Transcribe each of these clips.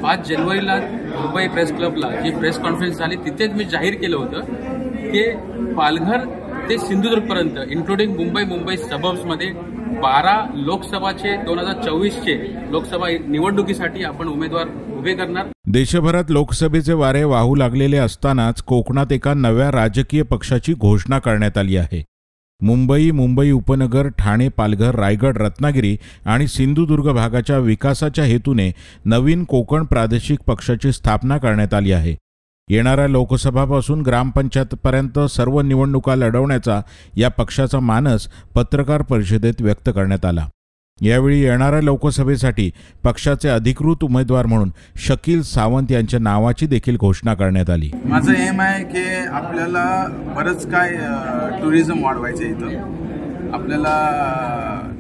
5 जानेवारीला मुंबई प्रेस क्लबला जी press conference झाली तिथेच मी जाहीर केलं होतं की पालघर ते सिंधुदुर्गपर्यंत इन्क्लुडिंग मुंबई सबब्समध्ये 12 लोकसभाचे 2024चे लोकसभा निवडणुकीसाठी आपण उमेदवार उभे करणार। देशभरात लोकसभेचे वारे वाहू लागलेले असतानाच कोकणात एका नव्या राजकीय पक्षाची घोषणा करण्यात आली आहे। मुंबई उपनगर, ठाणे, पालघर, रायगड, रत्नागिरी आणि सिंधुदुर्ग भागाच्या विकासाच्या हेतूने नवीन कोकण प्रादेशिक पक्षाची स्थापना करण्यात आली आहे। येणाऱ्या लोकसभापासून ग्रामपंचायतपर्यंत सर्व निवडणुका लढवण्याचा या पक्षाचा मानस पत्रकार परिषदेत व्यक्त करण्यात आला। यावेळी येणाऱ्या लोकसभेसाठी पक्षाचे अधिकृत उमेदवार म्हणून शकील सावंत यांच्या नावाची देखील घोषणा करण्यात आली। माझं एम आहे की आपल्याला बरंच काय टुरिझम वाढवायचं इथं। आपल्याला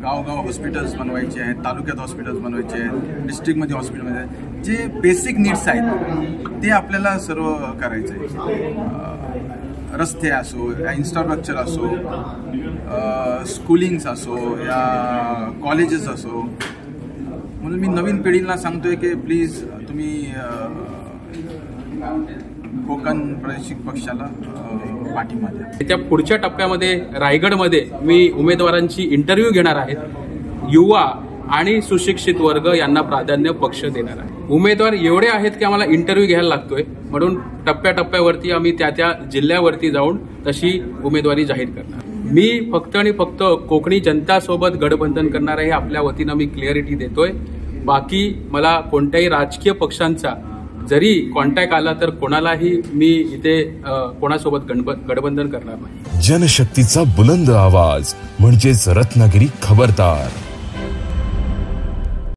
गावगाव हॉस्पिटल्स बनवायचे आहेत, तालुक्यात हॉस्पिटल्स बनवायचे आहेत, डिस्ट्रिक्टमध्ये हॉस्पिटलमध्ये जे बेसिक नीड्स आहेत ते आपल्याला सर्व करायचं आहे। रस्ते असो या इन्फ्रास्ट्रक्चर असो, स्कूलिंग्स असो या कॉलेजेस असो, म्हणून मी नवीन पिढीला सांगतोय की प्लीज तुम्ही कोकण प्रादेशिक पक्षाला पाठिंबा द्या। त्या पुढच्या टप्प्यामध्ये रायगडमध्ये मी उमेदवारांची इंटरव्ह्यू घेणार आहे। युवा आणि सुशिक्षित वर्ग यांना प्राधान्य पक्ष देणार आहे। उमेदवार एवढे आहेत की आम्हाला इंटरव्ह्यू घ्यायला लागतोय, म्हणून टप्प्याटप्प्यावरती आम्ही त्या जिल्ह्यावरती जाऊन तशी उमेदवारी जाहीर करणार। मी फक्त आणि फक्त कोकणी जनतासोबत गठबंधन करणार आहे, आपल्या वतीनं मी क्लिअरिटी देतोय। बाकी मला कोणत्याही राजकीय पक्षांचा जरी कॉन्टॅक्ट आला तर कोणालाही मी इथे कोणासोबत गठबंधन करणार नाही। जनशक्तीचा बुलंद आवाज म्हणजेच रत्नागिरी खबरदार।